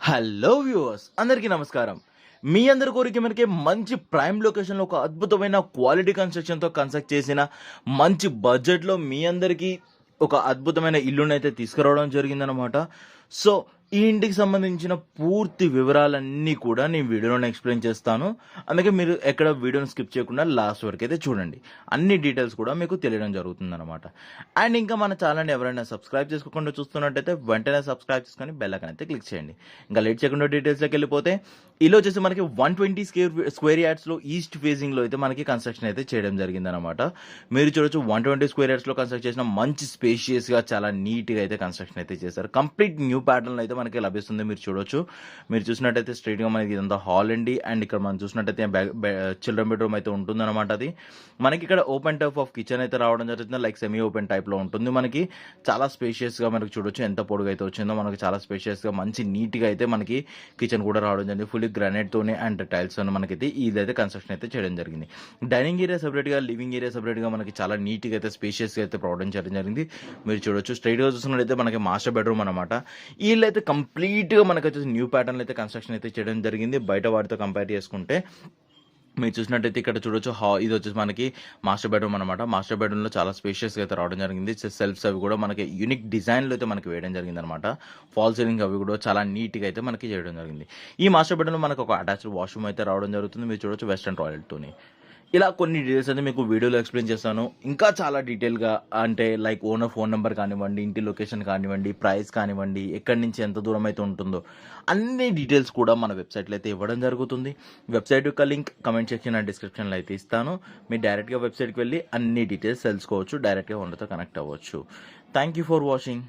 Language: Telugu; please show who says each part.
Speaker 1: హలో వ్యూవర్స్ అందరికీ నమస్కారం. మీ అందరి కోరిక మనకి మంచి ప్రైమ్ లొకేషన్లో ఒక అద్భుతమైన క్వాలిటీ కన్స్ట్రక్షన్తో కన్స్ట్రక్ట్ చేసిన మంచి బడ్జెట్లో మీ అందరికీ ఒక అద్భుతమైన ఇల్లునైతే తీసుకురావడం జరిగిందనమాట. సో ఈ ఇంటికి సంబంధించిన పూర్తి వివరాలన్నీ కూడా నేను వీడియోలో ఎక్స్ప్లెయిన్ చేస్తాను. అందుకే మీరు ఎక్కడ వీడియోని స్కిప్ చేయకుండా లాస్ట్ వరకు అయితే చూడండి. అన్ని డీటెయిల్స్ కూడా మీకు తెలియడం జరుగుతుందన్నమాట. అండ్ ఇంకా మన ఛానల్ని ఎవరైనా సబ్స్క్రైబ్ చేసుకోకుండా చూస్తున్నట్టయితే వెంటనే సబ్స్క్రైబ్ చేసుకొని బెల్ ఐకాన్ అయితే క్లిక్ చేయండి. ఇంకా లేట్ చేయకుండా డీటెయిల్స్లోకి వెళ్ళిపోతే ఇలా వచ్చేసి మనకి 120 స్క్వేర్ యార్డ్స్లో ఈస్ట్ ఫేజింగ్లో అయితే మనకి కన్స్ట్రక్షన్ అయితే చేయడం జరిగిందనమాట. మీరు చూడొచ్చు 120 స్క్వేర్ యార్డ్స్లో కన్స్ట్రక్ట్ చేసిన మంచి స్పేషియస్గా చాలా నీట్గా అయితే కన్స్ట్రక్షన్ అయితే చేశారు. కంప్లీట్ న్యూ ప్యాటర్న్ అయితే మనకి లభిస్తుంది. మీరు చూడొచ్చు. మీరు చూసినట్టయితే స్ట్రైట్గా మనకి ఇదంతా హాల్ అండి. అండ్ ఇక్కడ మనం చూసినట్టయితే చిల్డ్రన్ బెడ్రూమ్ అయితే ఉంటుందన్నమాట. అది మనకి ఇక్కడ ఓపెన్ టైప్ ఆఫ్ కిచెన్ అయితే రావడం జరుగుతుంది. లైక్ సెమీ ఓపెన్ టైప్లో ఉంటుంది. మనకి చాలా స్పేషియస్గా మనకి చూడొచ్చు ఎంత పొడుగు అయితే వచ్చిందో. మనకి చాలా స్పేషియస్గా మంచి నీట్గా అయితే మనకి కిచెన్ కూడా రావడం జరిగింది. ఫుల్లీ గ్రానైట్తోనే అండ్ టైల్స్తోనే మనకైతే ఇదైతే కన్స్ట్రక్షన్ అయితే చేయడం జరిగింది. డైనింగ్ ఏరియా సపరేట్గా, లివింగ్ ఏరియా సపరేట్గా మనకి చాలా నీట్గా అయితే స్పేషియస్గా అయితే ప్రొవైడ్ చేయడం జరిగింది. మీరు చూడొచ్చు. స్ట్రైట్గా చూసుకున్నట్టయితే మనకి మాస్టర్ బెడ్రూమ్ అనమాట. వీళ్ళు అయితే కంప్లీట్గా మనకి వచ్చేసి న్యూ ప్యాటర్న్ అయితే కన్స్ట్రక్షన్ అయితే చేయడం జరిగింది. బయట వాటితో కంపేర్ చేసుకుంటే మీరు చూసినట్టయితే ఇక్కడ చూడొచ్చు. ఇది వచ్చేసి మనకి మాస్టర్ బెడ్రూమ్ అనమాట. మాస్టర్ బెడ్రూమ్లో చాలా స్పేషియస్గా అయితే రావడం జరిగింది. సెల్ఫ్స్ అవి కూడా మనకి యూనిక్ డిజైన్లో అయితే మనకి వేయడం జరిగింది అనమాట. ఫాల్ సీలింగ్ అవి కూడా చాలా నీట్గా అయితే మనకి చేయడం జరిగింది. ఈ మాస్టర్ బెడ్రూమ్లో మనకు ఒక అటాచ్డ్ వాష్రూమ్ అయితే రావడం జరుగుతుంది. మీరు చూడొచ్చు వెస్టర్న్ టాయిలెట్తోని. ఇలా కొన్ని డీటెయిల్స్ అయితే మీకు వీడియోలో ఎక్స్ప్లెయిన్ చేస్తాను. ఇంకా చాలా డీటెయిల్గా అంటే లైక్ ఓనర్ ఫోన్ నెంబర్ కానివ్వండి, ఇంటి లొకేషన్ కానివ్వండి, ప్రైస్ కానివ్వండి, ఎక్కడి నుంచి ఎంత దూరం అయితే ఉంటుందో అన్ని డీటెయిల్స్ కూడా మన వెబ్సైట్లో అయితే ఇవ్వడం జరుగుతుంది. వెబ్సైట్ యొక్క లింక్ కమెంట్ సెక్షన్ అండ్ డిస్క్రిప్షన్లో అయితే ఇస్తాను. మీరు డైరెక్ట్గా వెబ్సైట్కి వెళ్ళి అన్ని డీటెయిల్స్ తెలుసుకోవచ్చు. డైరెక్ట్గా ఓనర్తో కనెక్ట్ అవ్వచ్చు. Thank you for watching.